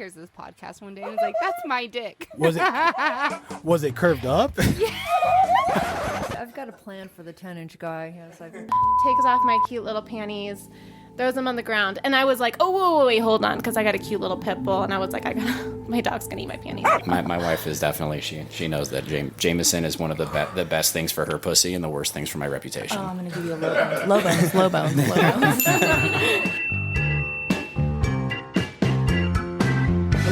hears this podcast one day and is like, "That's my dick." Was it curved up? I've got a plan for the 10-inch guy. Yes, Takes off my cute little panties, throws them on the ground, and I was like, "Oh, whoa, wait, hold on," because I got a cute little pit bull, and I was like, my dog's gonna eat my panties. My wife is definitely she knows that Jameson is one of the best things for her pussy and the worst things for my reputation. I'm gonna give you a low bones.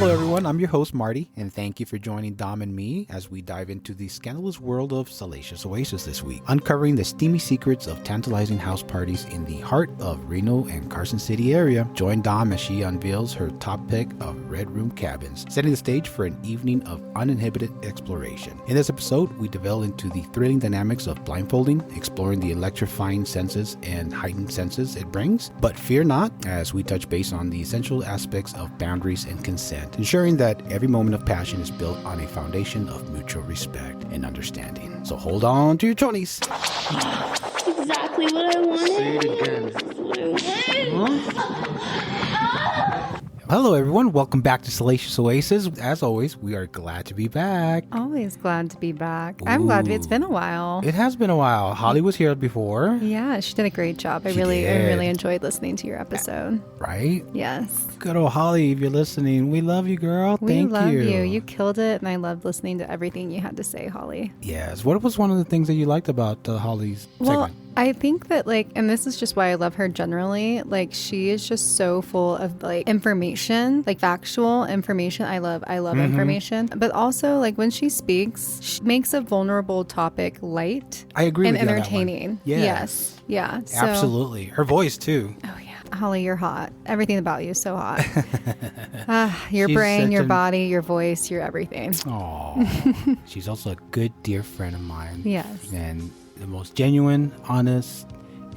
Hello, everyone. I'm your host, Marty, and thank you for joining Dom and me as we dive into the scandalous world of Salacious Oasis this week, uncovering the steamy secrets of tantalizing house parties in the heart of Reno and Carson City area. Join Dom as she unveils her top pick of Red Room cabins, setting the stage for an evening of uninhibited exploration. In this episode, we delve into the thrilling dynamics of blindfolding, exploring the electrifying senses and heightened senses it brings. But fear not, as we touch base on the essential aspects of boundaries and consent, ensuring that every moment of passion is built on a foundation of mutual respect and understanding. So hold on to your 20s. Exactly what I wanted. Say it again. This is what I wanted. Hello, everyone. Welcome back to Salacious Oasis. As always, we are glad to be back. Always glad to be back. I'm glad it's been a while. It has been a while. Holly was here before. Yeah, she did a great job. I She really did. enjoyed listening to your episode. Right? Yes. Good old Holly, if you're listening, we love you, girl. We Thank love you. you. Killed it, and I loved listening to everything you had to say, Holly. Yes. What was one of the things that you liked about Holly's Well, segment? I think that and this is just why I love her generally, she is just so full of information, factual information. I love information, but also when she speaks, she makes a vulnerable topic light. I agree and with you on that one. entertaining. Yes. Yeah. So, Absolutely. Her voice, too. Oh yeah, Holly, you're hot. Everything about you is so hot. Your She's brain, such your an- body, your voice, your everything. Aw. She's also a good, dear friend of mine. Yes. And the most genuine, honest,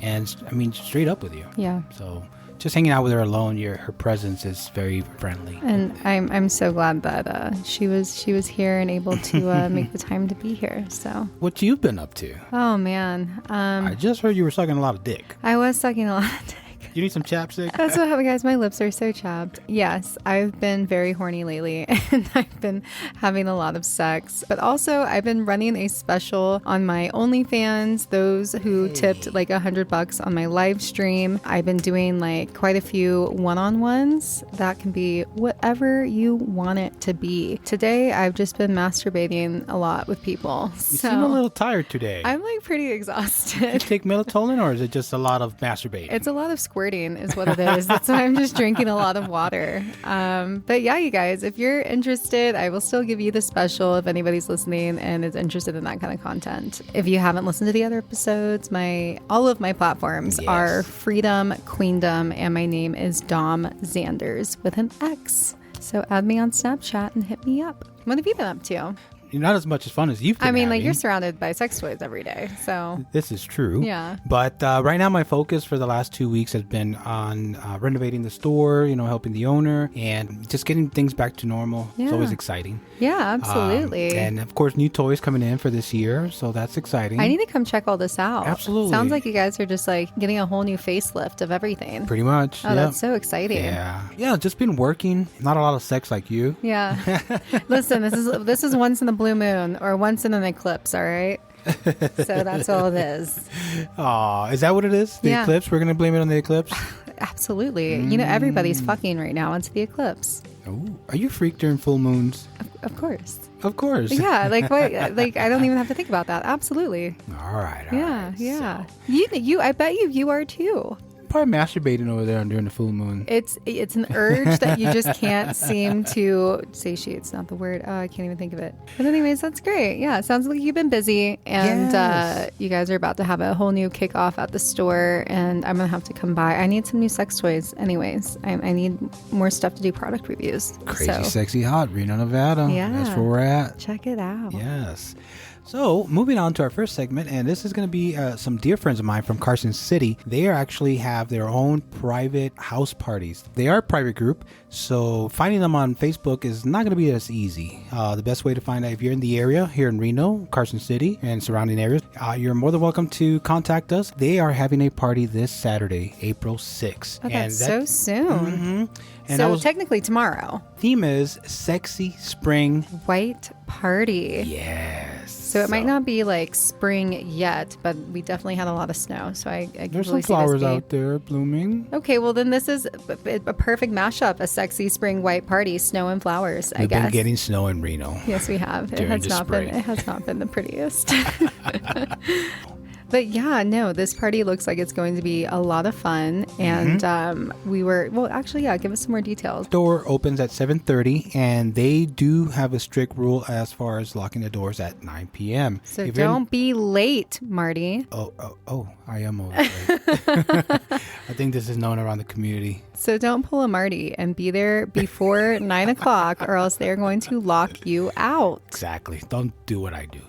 and straight up with you. Yeah. So just hanging out with her alone, her presence is very friendly. And I'm so glad that she was here and able to make the time to be here. So. What you've been up to? Oh man. I just heard you were sucking a lot of dick. I was sucking a lot of dick. You need some chapstick? That's what happened, guys. My lips are so chapped. Yes, I've been very horny lately, and I've been having a lot of sex. But also, I've been running a special on my OnlyFans. Those who tipped $100 on my live stream. I've been doing quite a few one-on-ones. That can be whatever you want it to be. Today, I've just been masturbating a lot with people. You seem a little tired today. I'm pretty You exhausted. take melatonin, or is it just a lot of masturbating? It's a lot of squirting is what it is. That's why I'm just drinking a lot of water. But yeah, you guys, if you're interested, I will still give you the special if anybody's listening and is interested in that kind of content. If you haven't listened to the other episodes, all of my platforms are Freedom, Queendom, and my name is Dom Zanders with an X. So add me on Snapchat and hit me up. What have you been up to? You're not as much as fun as you've been having. You're surrounded by sex toys every day, so. This is true. Yeah. But right now, my focus for the last 2 weeks has been on renovating the store, helping the owner, and just getting things back to normal. Yeah. It's always exciting. Yeah, absolutely. And of course, new toys coming in for this year, so that's exciting. I need to come check all this out. Absolutely. Sounds like you guys are just getting a whole new facelift of everything. Pretty much. Oh, that's so exciting. Yeah, just been working. Not a lot of sex like you. Yeah. Listen, this is once in a blue moon or once in an eclipse, all right? So that's all it is. Aw, is that what it is? The eclipse? We're going to blame it on the eclipse? Absolutely. Everybody's fucking right now. It's the eclipse. Ooh. Are you freaked during full moons? Of course. Of course. Yeah, what? I don't even have to think about that. Absolutely. All right. Yeah. You. I bet you are too. Probably masturbating over there during the full moon. It's an urge that you just can't seem to satiate. It's not the word. Oh, I can't even think of it. But anyways, that's great. Yeah, it sounds like you've been busy, and you guys are about to have a whole new kickoff at the store, and I'm gonna have to come by. I need some new sex toys. Anyways, I need more stuff to do product reviews. Crazy, sexy, hot, Reno, Nevada. Yeah. That's where we're at. Check it out. Yes. So, moving on to our first segment, and this is going to be some dear friends of mine from Carson City. They actually have their own private house parties. They are a private group, so finding them on Facebook is not going to be as easy. The best way to find out if you're in the area here in Reno, Carson City, and surrounding areas, you're more than welcome to contact us. They are having a party this Saturday, April 6th. Oh, that's so soon. Mm-hmm. And So technically tomorrow. Theme is Sexy Spring. White party. Yes. So it might not be like spring yet, but we definitely had a lot of snow. So I can There's really some flowers see this out there blooming. Okay, well then this is a perfect mashup, a sexy spring white party, snow and flowers, I We've guess. been getting snow in Reno. Yes, we have. It during has the not been spring. it has not been the prettiest. But yeah, no, this party looks like it's going to be a lot of fun. And give us some more details. Door opens at 7:30, and they do have a strict rule as far as locking the doors at 9 p.m. So If you're in- don't be late, Marty. Oh, I am always late. I think this is known around the community. So don't pull a Marty and be there before 9 o'clock, or else they're going to lock you out. Exactly. Don't do what I do.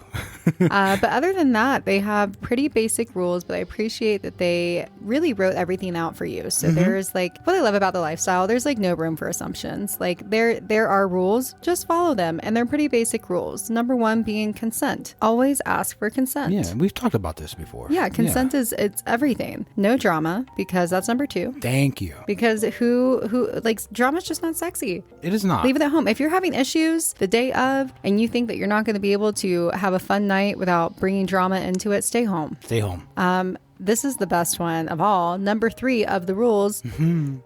But other than that, they have pretty basic rules, but I appreciate that they really wrote everything out for you. So there's like, what I love about the lifestyle, there's like no room for assumptions. Like there are rules, just follow them. And they're pretty basic rules. Number one being consent. Always ask for consent. Yeah, we've talked about this before. Yeah, consent it's everything. No drama, because that's number two. Thank you. Because who like drama's just not sexy. It is not. Leave it at home. If you're having issues the day of and you think that you're not going to be able to have a fun night without bringing drama into it, stay home. Stay home. This is the best one of all. Number 3 of the rules,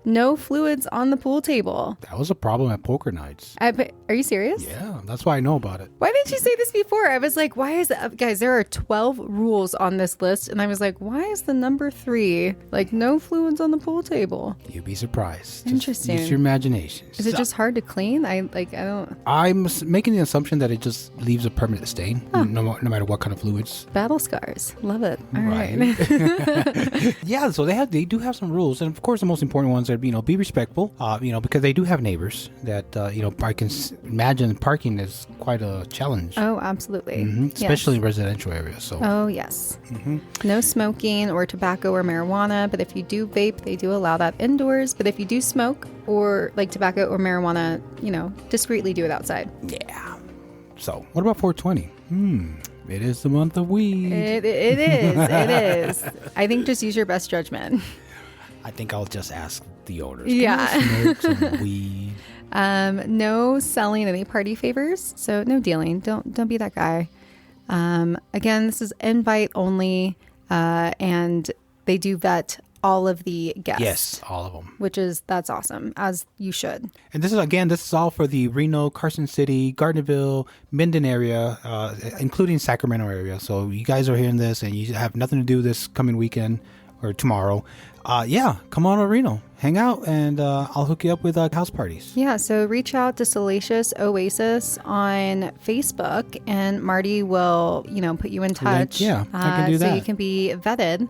no fluids on the pool table. That was a problem at poker nights. Are you serious? Yeah, that's why I know about it. Why didn't you say this before? I was like, why is that? Guys, there are 12 rules on this list. And I was like, why is the number 3 like no fluids on the pool table? You'd be surprised. Just Interesting. use your imagination. Is it just hard to clean? I don't. I'm making the assumption that it just leaves a permanent stain, no matter what kind of fluids. Battle scars. Love it. All right. Yeah, so they do have some rules, and of course the most important ones are be respectful, because they do have neighbors that I can imagine parking is quite a challenge. Oh, absolutely. Especially Yes. in residential areas. So Oh, yes. No smoking or tobacco or marijuana, but if you do vape, they do allow that indoors. But if you do smoke or like tobacco or marijuana, discreetly do it outside. yeah. So what about 420? It is the month of weed. It is. It is. I think just use your best judgment. I think I'll just ask the owners. Yeah. Can I smoke some weed? No selling any party favors. So no dealing. Don't be that guy. Again, this is invite only, and they do vet all of the guests. Yes, all of them. That's awesome, as you should. And this is all for the Reno, Carson City, Gardnerville, Minden area, including Sacramento area. So you guys are hearing this and you have nothing to do this coming weekend or tomorrow. Come on to Reno, hang out, and I'll hook you up with house parties. Yeah, so reach out to Salacious Oasis on Facebook, and Marty will, put you in touch. Yeah, I can do that. So you can be vetted.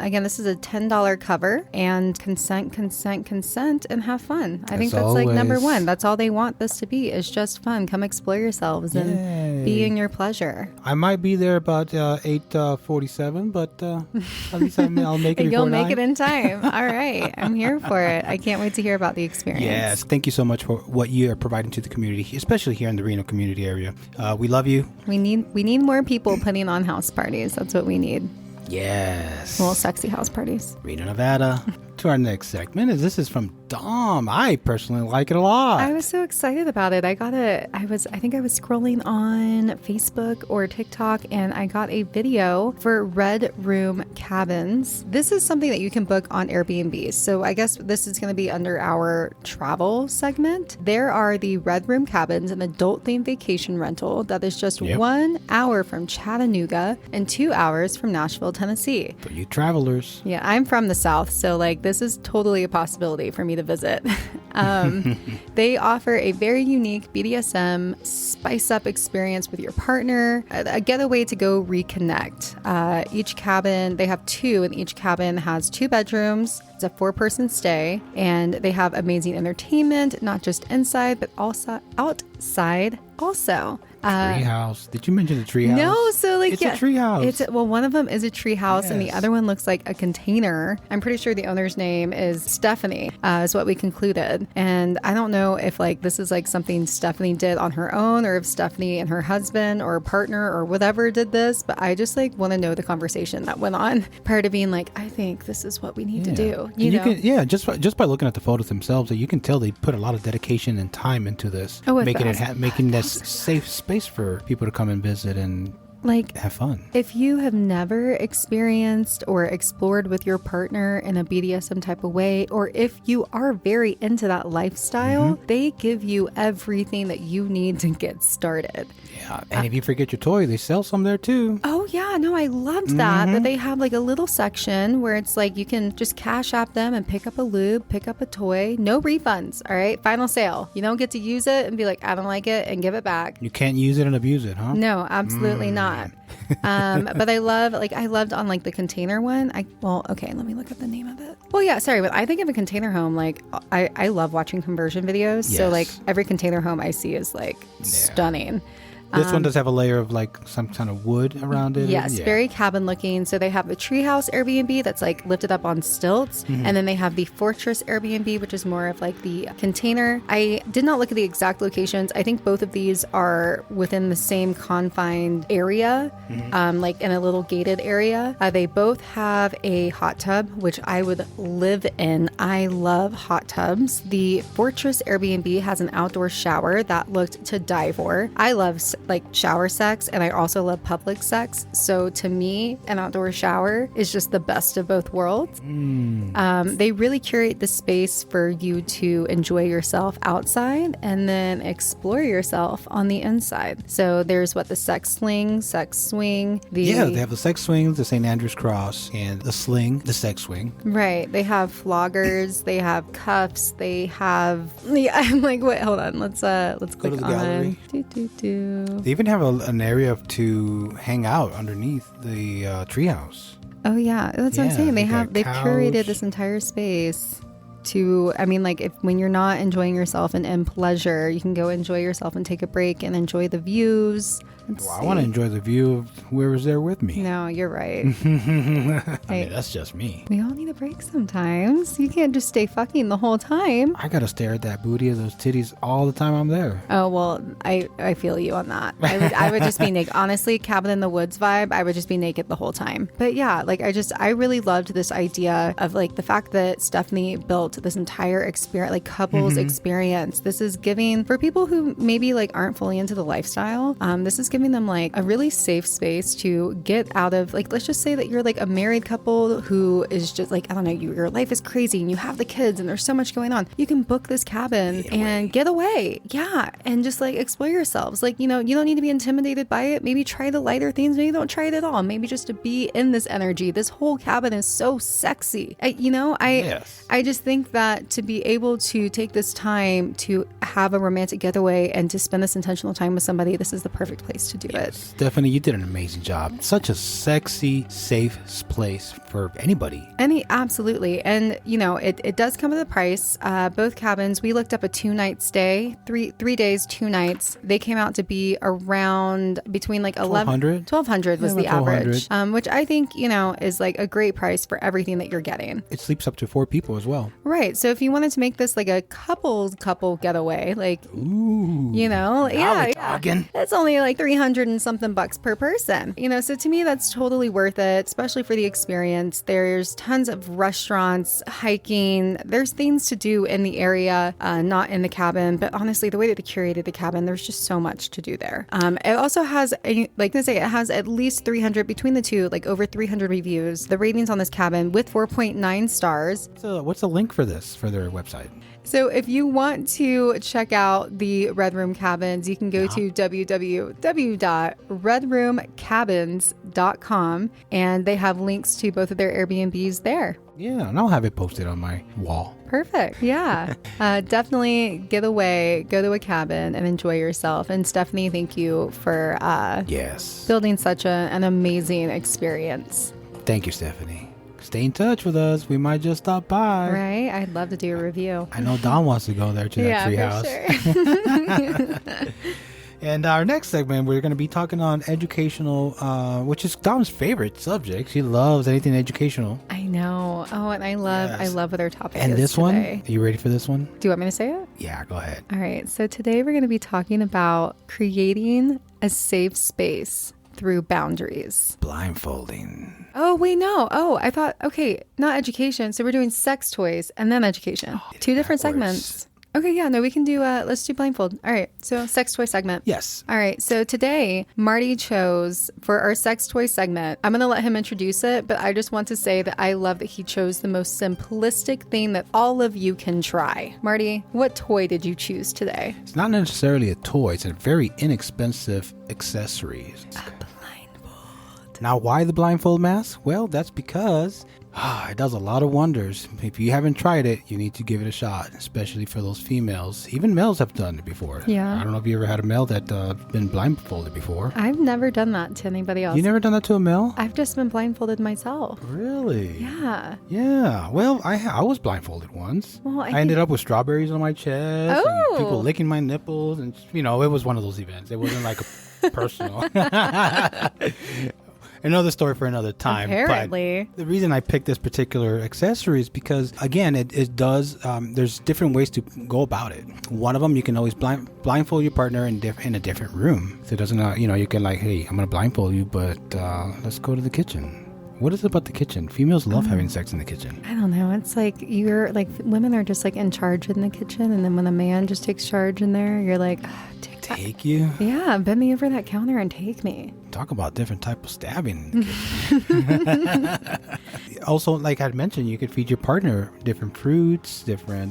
Again, this is a $10 cover, and consent, and have fun. I think that's like number always. 1. That's all they want this to be, is just fun. Come explore yourselves and be in your pleasure. I might be there about 8:47, but at least I'll make it. You'll before make 9. it in time. All right. I'm here for it. I can't wait to hear about the experience. Yes, thank you so much for what you are providing to the community, especially here in the Reno community area. We love you. We need more people putting on house parties. That's what we need. Yes. Little sexy house parties. Reno, Nevada. To our next segment, this is from Dom. I personally like it a lot. I was so excited about it. I think I was scrolling on Facebook or TikTok, and I got a video for Red Room Cabins. This is something that you can book on Airbnb. So I guess this is going to be under our travel segment. There are the Red Room Cabins, an adult-themed vacation rental that is just 1 hour from Chattanooga and 2 hours from Nashville, Tennessee. For you travelers. Yeah, I'm from the South, so this is totally a possibility for me to visit. They offer a very unique BDSM spice-up experience with your partner, a getaway to go reconnect. Each cabin, they have 2, and each cabin has 2 bedrooms. It's a 4-person stay, and they have amazing entertainment, not just inside, but also outside also. Treehouse. Did you mention the treehouse? No, so like it's a treehouse. Well, one of them is a treehouse, and the Yes. other one looks like a container. I'm pretty sure the owner's name is Stephanie. Is what we concluded, and I don't know if like this is like something Stephanie did on her own, or if Stephanie and her husband or partner or whatever did this. But I just like want to know the conversation that went on prior to being like, I think this is what we need to do. You know? Can, just by looking at the photos themselves, you can tell they put a lot of dedication and time into this, making this safe space for people to come and visit and like have fun. If you have never experienced or explored with your partner in a BDSM type of way, or if you are very into that lifestyle, they give you everything that you need to get started. Yeah, and if you forget your toy, they sell some there too. Oh yeah, no, I loved that. That they have like a little section where it's like you can just cash app them and pick up a lube, pick up a toy, no refunds. All right, final sale. You don't get to use it and be like, I don't like it, and give it back. You can't use it and abuse it, huh? No, absolutely not. But I loved on like the container one. Okay, let me look up the name of it. Well, yeah, sorry, but I think of a container home, like I love watching conversion videos. So Yes. like every container home I see is like stunning. This one does have a layer of like some kind of wood around it. Yes, Yeah. very cabin looking. So they have the treehouse Airbnb that's like lifted up on stilts. And then they have the fortress Airbnb, which is more of like the container. I did not look at the exact locations. I think both of these are within the same confined area, like in a little gated area. They both have a hot tub, which I would live in. I love hot tubs. The fortress Airbnb has an outdoor shower that looked to die for. I love like shower sex, and I also love public sex. So to me, an outdoor shower is just the best of both worlds. They really curate the space for you to enjoy yourself outside and then explore yourself on the inside. So there's the sex swing. They have the sex swings, the St. Andrew's Cross, and the sling, the sex swing. Right. They have floggers, they have cuffs, they have I'm like, wait, hold on. Let's click to the on. gallery. They even have an area to hang out underneath the treehouse. Oh yeah, that's what I'm saying. they got They've couch. curated this entire space to, I mean, like when you're not enjoying yourself and in pleasure, you can go enjoy yourself and take a break and enjoy the views. I want to enjoy the view of whoever's there with me. No, you're right. I mean, that's just me. We all need a break sometimes. You can't just stay fucking the whole time. I gotta stare at that booty of those titties all the time I'm there. Oh, well, I feel you on that. I would just be naked. Honestly, cabin in the woods vibe, I would just be naked the whole time. But yeah, like I really loved this idea of like the fact that Stephanie built this entire experience, like couples experience. This is giving, for people who maybe like aren't fully into the lifestyle, this is giving them like a really safe space to get out of, like, let's just say that you're like a married couple who is just like, I don't know, your life is crazy and you have the kids and there's so much going on. You can book this cabin and get away. Yeah. And just like explore yourselves. Like, you know, you don't need to be intimidated by it. Maybe try the lighter things. Maybe don't try it at all. Maybe just to be in this energy. This whole cabin is so sexy. I just think that to be able to take this time to have a romantic getaway and to spend this intentional time with somebody, this is the perfect place to do it. Stephanie, you did an amazing job. Such a sexy, safe place for anybody. Absolutely. And, you know, it does come with a price. Both cabins, we looked up a 2-night stay, three days, 2 nights. They came out to be around between like $1,200 was the average, which I think, you know, is like a great price for everything that you're getting. It sleeps up to 4 people as well. Right. So if you wanted to make this like a couple getaway, like, ooh, you know, yeah. Talking. It's only like 300 and something bucks per person, you know, so to me, that's totally worth it, especially for the experience. There's tons of restaurants, hiking, there's things to do in the area, not in the cabin, but honestly, the way that they curated the cabin, there's just so much to do there. It also has, it has at least 300 between the two, like over 300 reviews. The ratings on this cabin with 4.9 stars. So what's the link for this, for their website? So if you want to check out the Red Room Cabins, you can go to www.redroomcabins.com, and they have links to both of their Airbnbs there. Yeah, and I'll have it posted on my wall. Perfect. Yeah. Definitely get away, go to a cabin and enjoy yourself. And Stephanie, thank you for building such an amazing experience. Thank you, Stephanie. Stay in touch with us. We might just stop by. Right? I'd love to do a review. I know Don wants to go there to that treehouse. For sure. And our next segment, we're going to be talking on educational, which is Dom's favorite subject. She loves anything educational. I know. Oh, and I love what our topic And is this today. one, are you ready for this one? Do you want me to say it? Yeah, go ahead. All right. So today we're going to be talking about creating a safe space through boundaries. Blindfolding. Oh, wait, no. Oh, I thought, okay, not education. So we're doing sex toys and then education. Two different backwards. segments. Okay, yeah, no, we can do, let's do blindfold. All right, so sex toy segment. Yes. All right, so today, Marty chose for our sex toy segment, I'm going to let him introduce it, but I just want to say that I love that he chose the most simplistic thing that all of you can try. Marty, what toy did you choose today? It's not necessarily a toy. It's a very inexpensive accessory. Now, why the blindfold mask? Well, that's because it does a lot of wonders. If you haven't tried it, you need to give it a shot, especially for those females. Even males have done it before. Yeah. I don't know if you ever had a male that been blindfolded before. I've never done that to anybody else. You never done that to a male? I've just been blindfolded myself. Really? Yeah. Yeah. Well, I was blindfolded once. Well, I ended up with strawberries on my chest. Oh. And people licking my nipples. And, it was one of those events. It wasn't like a personal. Another story for another time. Apparently. But the reason I picked this particular accessory is because, again, it does, there's different ways to go about it. One of them, you can always blindfold your partner in a different room. So it doesn't, you can like, hey, I'm going to blindfold you, but let's go to the kitchen. What is it about the kitchen? Females love having sex in the kitchen. I don't know. It's like women are just like in charge in the kitchen. And then when a man just takes charge in there, you're like, Take you? Yeah, bend me over that counter and take me. Talk about different type of stabbing in the kitchen. Also, like I mentioned, you could feed your partner different fruits,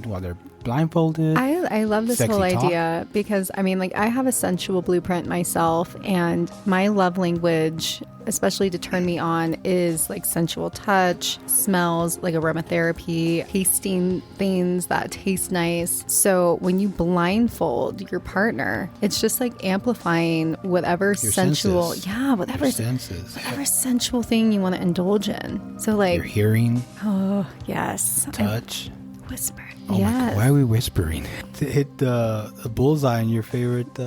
while they're blindfolded. I love this Sexy whole talk. idea because, I have a sensual blueprint myself, and my love language, especially to turn me on, is like sensual touch, smells, like aromatherapy, tasting things that taste nice. So when you blindfold your partner, it's just like amplifying whatever Your sensual, senses. whatever Your senses. whatever sensual thing you want to indulge in. So like, Your hearing, oh yes, touch. whisper. Oh my God, why are we whispering? To hit the bullseye on your favorite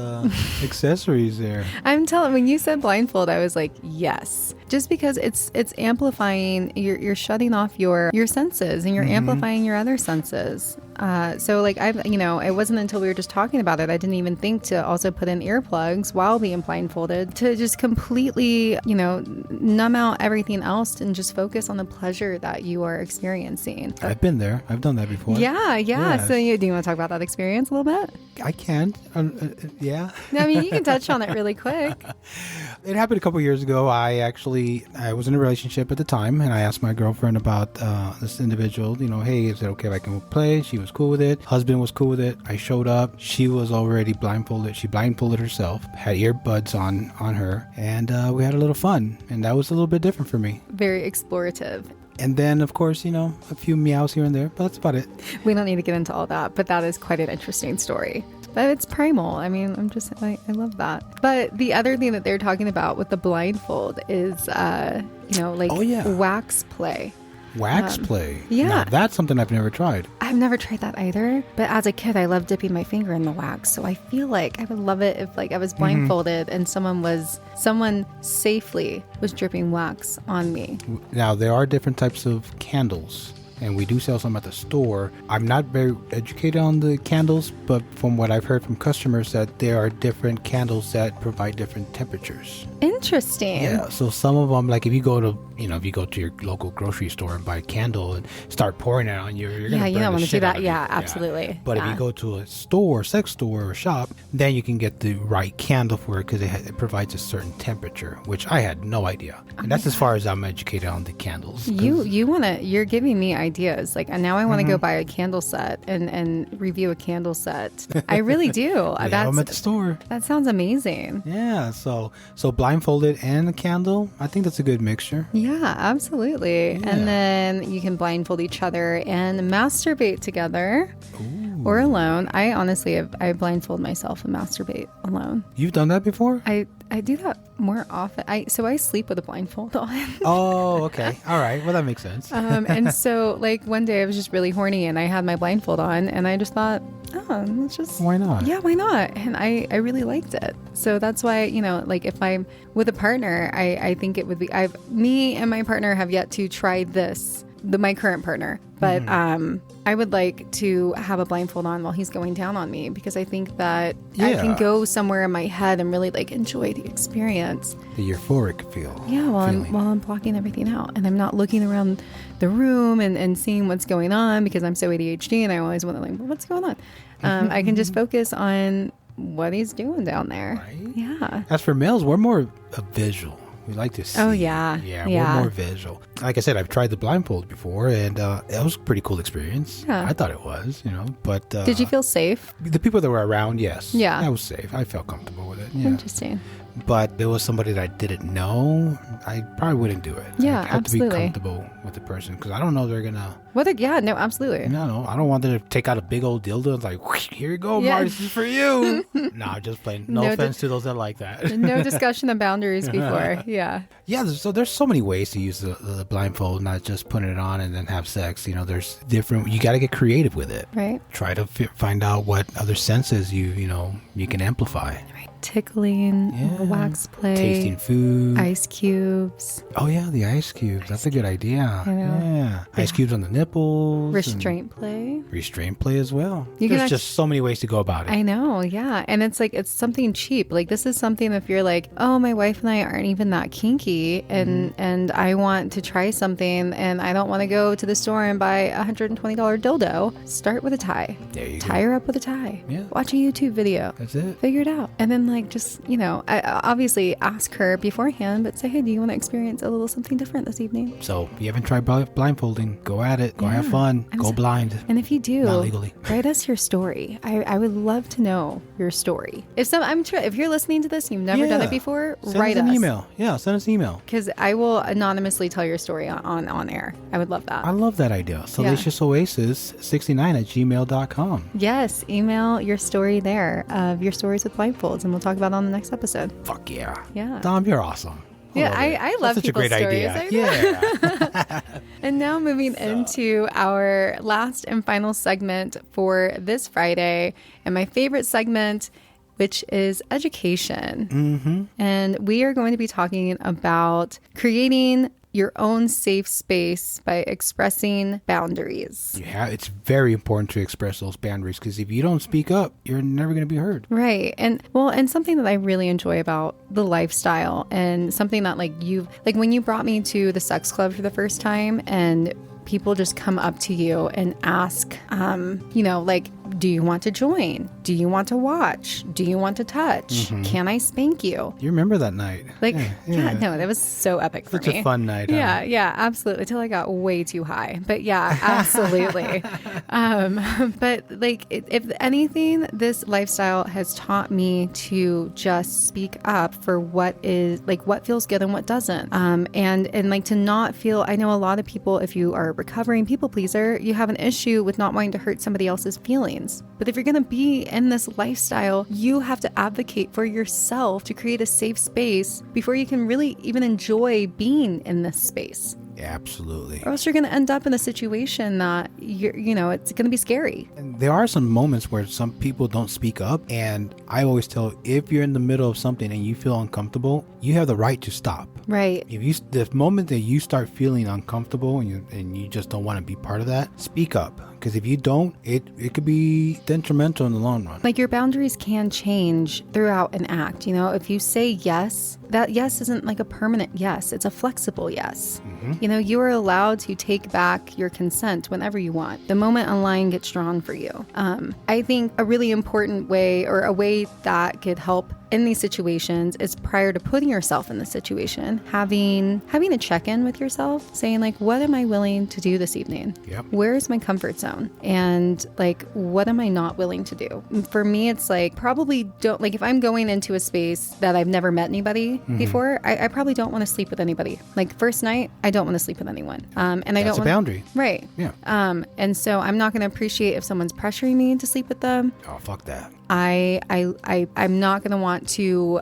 accessories there. I'm telling, when you said blindfold, I was like, yes. Just because it's amplifying, you're shutting off your senses and you're amplifying your other senses. So like it wasn't until we were just talking about it, I didn't even think to also put in earplugs while being blindfolded to just completely, numb out everything else and just focus on the pleasure that you are experiencing. I've been there. I've done that before. Yeah. Yes. So do you want to talk about that experience a little bit? I can. Yeah. No, you can touch on it really quick. It happened a couple years ago. I was in a relationship at the time, and I asked my girlfriend about this individual, hey, is it okay if I can play? She was cool with it. Husband was cool with it. I showed up. She was already blindfolded. She blindfolded herself, had earbuds on her, and we had a little fun. And that was a little bit different for me. Very explorative. And then, of course, a few meows here and there, but that's about it. We don't need to get into all that, but that is quite an interesting story. But it's primal. I love that. But the other thing that they're talking about with the blindfold is, wax play. Wax play. Yeah. Now, that's something I've never tried. I've never tried that either. But as a kid, I loved dipping my finger in the wax. So I feel like I would love it if I was blindfolded and someone safely was dripping wax on me. Now, there are different types of candles, and we do sell some at the store. I'm not very educated on the candles, but from what I've heard from customers, that there are different candles that provide different temperatures. Interesting. Yeah, so some of them, like if you go to your local grocery store and buy a candle and start pouring it on you, you're gonna you burn don't the want to do shit out that. of Yeah, you. absolutely. But if you go to a store, sex store or shop, then you can get the right candle for it because it provides a certain temperature, which I had no idea. And that's as far as I'm educated on the candles. You're giving me ideas. Like, and now I want to go buy a candle set and review a candle set. I really do. They have them at the store. That sounds amazing. Yeah, so blindfolded and a candle, I think that's a good mixture. Yeah, absolutely. Yeah. And then you can blindfold each other and masturbate together. Ooh. or alone. I honestly I blindfold myself and masturbate alone. You've done that before? I do that more often. I sleep with a blindfold on. Oh, okay. All right. Well, that makes sense. And so like one day I was just really horny and I had my blindfold on and I just thought, oh, let's just... Why not? Yeah, why not? And I really liked it. So that's why, like if I'm with a partner, I think it would be... Me and my partner have yet to try this, my current partner. But I would like to have a blindfold on while he's going down on me because I think that I can go somewhere in my head and really like enjoy the experience. The euphoric feel. Yeah, while I'm blocking everything out and I'm not looking around the room and seeing what's going on because I'm so ADHD and I always want to like, what's going on? I can just focus on what he's doing down there. Right? Yeah. As for males, we're more visual. We like to see. Oh, yeah. Yeah, we're more visual. Like I said, I've tried the blindfold before, and it was a pretty cool experience. Yeah. I thought it was, but... Did you feel safe? The people that were around, yes. Yeah. I was safe. I felt comfortable with it. Yeah. Interesting. But there was somebody that I didn't know, I probably wouldn't do it. Yeah, I have absolutely. to be comfortable with the person, because I don't know they're going to... Yeah, no, absolutely. No, I don't want them to take out a big old dildo and like, here you go, Yeah. Marty, this is for you. No, just plain. No offense to those that like that. No discussion of boundaries before. Yeah. Yeah, so there's so many ways to use the blindfold, not just putting it on and then have sex. There's different. You got to get creative with it. Right. Try to find out what other senses you can amplify. Right. Tickling, wax play, tasting food, ice cubes. Oh yeah, the ice cubes. That's a good idea. I know. Yeah, ice cubes on the nipples. Restraint play. Restraint play as well. You can There's just so many ways to go about it. I know, yeah. And it's like, it's something cheap. Like this is something if you're like, oh, my wife and I aren't even that kinky and I want to try something and I don't want to go to the store and buy a $120 dildo, start with a tie. There you go. Tie her up with a tie. Yeah. Watch a YouTube video. That's it. Figure it out. And then like just, I obviously ask her beforehand, but say, hey, do you want to experience a little something different this evening? So if you haven't tried blindfolding, go at it. Go have fun. Go blind. And if you do, Not legally. write us your story. I would love to know your story. If you're listening to this and you've never done it before, Send write us us an email. Yeah, send us an email. Because I will anonymously tell your story on air. I would love that. I love that idea. Salacious Oasis 69 at gmail.com. Yes, email your story there of your stories with blindfolds, and we'll talk about it on the next episode. Fuck yeah. Yeah. Dom, you're awesome. Yeah, I love That's such a people's great stories. idea. I know. Yeah. And now moving into our last and final segment for this Friday, and my favorite segment, which is education. Mm-hmm. And we are going to be talking about creating your own safe space by expressing boundaries. Yeah, it's very important to express those boundaries because if you don't speak up, you're never going to be heard. Right. And something that I really enjoy about the lifestyle and something that like when you brought me to the sex club for the first time and people just come up to you and ask, like, do you want to join? Do you want to watch? Do you want to touch? Mm-hmm. Can I spank you? You remember that night? Like, no, that was so epic for me. Such a fun night. Yeah, absolutely. Until I got way too high. But yeah, absolutely. But like, if anything, this lifestyle has taught me to just speak up for what feels good and what doesn't. And like to not feel, I know a lot of people, if you are a recovering people pleaser, you have an issue with not wanting to hurt somebody else's feelings. But if you're going to be in this lifestyle, you have to advocate for yourself to create a safe space before you can really even enjoy being in this space. Absolutely. Or else you're going to end up in a situation that it's going to be scary. And there are some moments where some people don't speak up. And I always tell, if you're in the middle of something and you feel uncomfortable, you have the right to stop. Right. The moment that you start feeling uncomfortable and you just don't want to be part of that, speak up. Because if you don't, it could be detrimental in the long run. Like your boundaries can change throughout an act. If you say yes, that yes isn't like a permanent yes. It's a flexible yes. Mm-hmm. You are allowed to take back your consent whenever you want. The moment a line gets drawn for you. I think a really important way or a way that could help in these situations is prior to putting yourself in the situation, having a check-in with yourself, saying like, what am I willing to do this evening? Yep. Where is my comfort zone? And like, what am I not willing to do? For me, it's like, probably don't, like if I'm going into a space that I've never met anybody before, I probably don't want to sleep with anybody. Like first night, I don't want to sleep with anyone. And I That's don't a boundary. Right. Yeah. And so I'm not going to appreciate if someone's pressuring me to sleep with them. Oh, fuck that. I'm not going to want to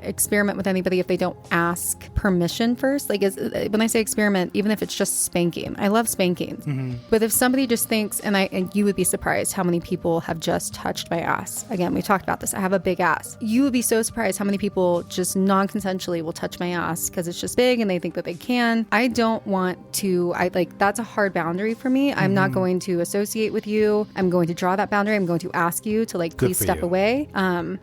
experiment with anybody if they don't ask permission first. Like when I say experiment, even if it's just spanking, I love spanking. But if somebody just thinks, and you would be surprised how many people have just touched my ass. Again, we talked about this. I have a big ass. You would be so surprised how many people just non-consensually will touch my ass because it's just big and they think that they can. I don't want to. That's a hard boundary for me. I'm not going to associate with you. I'm going to draw that boundary. I'm going to ask you to like please step away.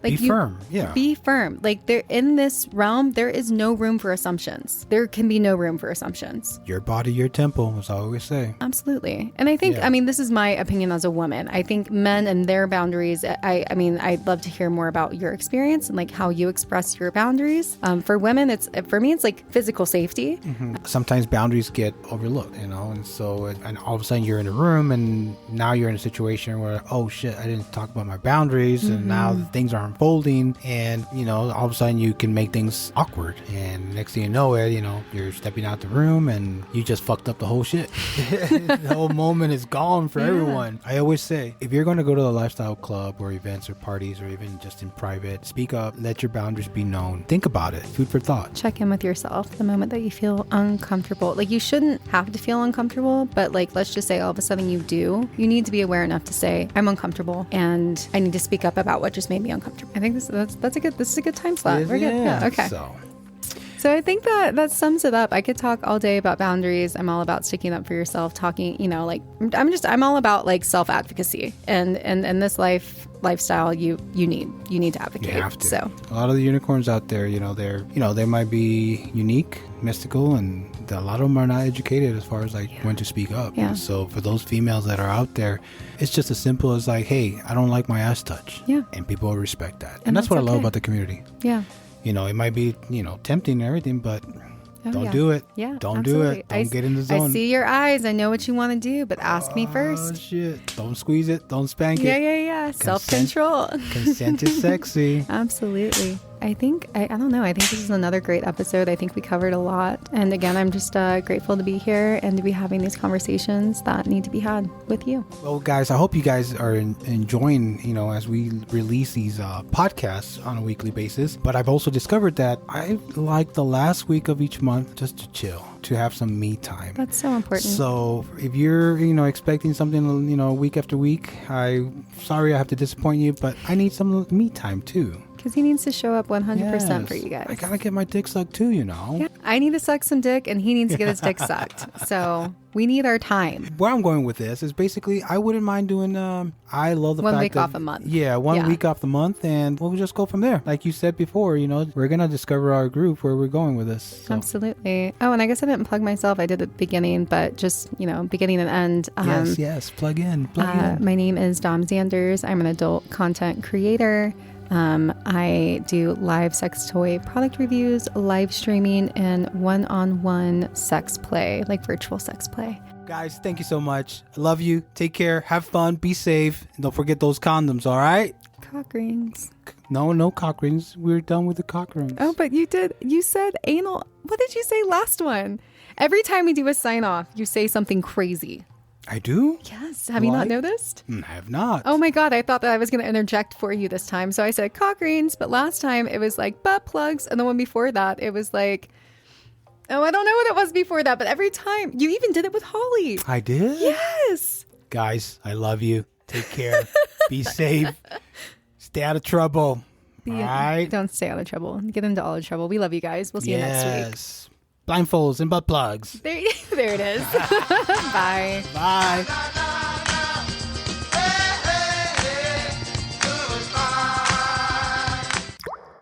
Be firm. Yeah. Be firm. Like there in this realm, there is no room for assumptions. There can be no room for assumptions. Your body, your temple, as I always say. Absolutely. And I think, I mean, this is my opinion as a woman. I think men and their boundaries, I mean, I'd love to hear more about your experience and like how you express your boundaries. For women, for me, it's like physical safety. Sometimes boundaries get overlooked, you know, and all of a sudden you're in a room and now you're in a situation where, oh shit, I didn't talk about my boundaries and now things are unfolding and, you know, all of a sudden you can make things awkward and next thing you know it, you know, you're stepping out the room and you just fucked up the whole shit. The whole moment is gone for everyone. I always say, if you're going to go to a lifestyle club or events or parties or even just in private, speak up, let your boundaries be known. Think about it. Food for thought. Check in with yourself the moment that you feel uncomfortable. Like you shouldn't have to feel uncomfortable, but like let's just say all of a sudden you do. You need to be aware enough to say, I'm uncomfortable and I need to speak up about what just made me uncomfortable. I think this is a good time slot. We're good. Yeah. Okay. So I think that sums it up. I could talk all day about boundaries. I'm all about sticking up for yourself, talking, you know, like I'm all about like self-advocacy and this lifestyle you need to advocate. You have to. So a lot of the unicorns out there, they might be unique, mystical, and a lot of them are not educated as far as like when to speak up. Yeah. So for those females that are out there, it's just as simple as like, hey, I don't like my ass touch. Yeah. And people will respect that. And that's what I love about the community. Yeah. You know, it might be, tempting and everything, but don't do it. Yeah. Don't absolutely. do it. Don't get in the zone. I see your eyes. I know what you want to do, but ask me first. Oh, shit. Don't squeeze it. Don't spank it. Yeah. Self-control. Consent is sexy. Absolutely. I think, I don't know. I think this is another great episode. I think we covered a lot. And again, I'm just grateful to be here and to be having these conversations that need to be had with you. Well, guys, I hope you guys are enjoying, as we release these podcasts on a weekly basis. But I've also discovered that I like the last week of each month just to chill, to have some me time. That's so important. So if you're, expecting something, week after week, sorry I have to disappoint you, but I need some me time too. Because he needs to show up 100% for you guys. I gotta get my dick sucked too, Yeah, I need to suck some dick and he needs to get his dick sucked. So we need our time. Where I'm going with this is basically I wouldn't mind doing I love the one fact week that, off a month. Yeah, one week off the month and we'll just go from there. Like you said before, we're gonna discover our group where we're going with this. So. Absolutely. Oh, and I guess I didn't plug myself. I did at the beginning, but just, beginning and end. Yes, plug in. My name is Dom Zanders. I'm an adult content creator. I do live sex toy product reviews, live streaming, and one-on-one sex play, like virtual sex play. Guys, thank you so much. I love you. Take care. Have fun. Be safe. And don't forget those condoms, all right? Cock rings. No cock rings. We're done with the cock rings. Oh, but you said anal. What did you say last one? Every time we do a sign off, you say something crazy. I do? Yes. Have you not noticed? I have not. Oh my God. I thought that I was going to interject for you this time. So I said cock rings, but last time it was like butt plugs. And the one before that, it was like, oh, I don't know what it was before that. But every time, you even did it with Holly. I did? Yes. Guys, I love you. Take care. Be safe. Stay out of trouble. All right? Don't stay out of trouble. Get into all the trouble. We love you guys. We'll see you next week. Blindfolds and butt plugs. There it is. Bye. Bye.